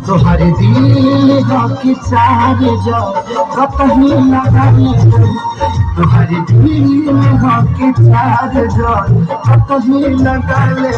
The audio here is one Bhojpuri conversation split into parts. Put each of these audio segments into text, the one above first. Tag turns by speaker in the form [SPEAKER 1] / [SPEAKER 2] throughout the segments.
[SPEAKER 1] तोहरे दिल की चार जो कतही लगा तोहरे दिल की चार जो कतही लगा ले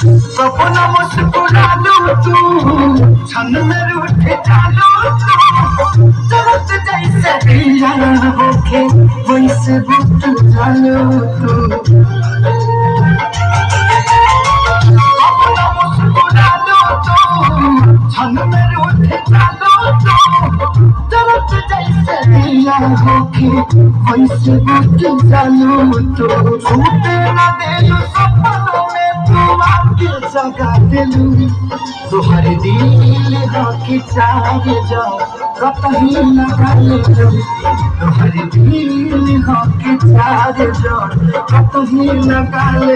[SPEAKER 1] सपना मुस्कुरा लो तू छन में रूठ जालो तू जगत जैसे दिया होके वैसे बुझ जालो तू सपना मुस्कुरा लो तू छन में रूठ जालो तू जगत जैसे दिया होके वैसे बुझ जालो तू छूटे ना दे सपनों में जगा दिलू तोहरे दिल की चार जो कतही लगा ले तोहरे दिल की चार जो कतही लगा ले।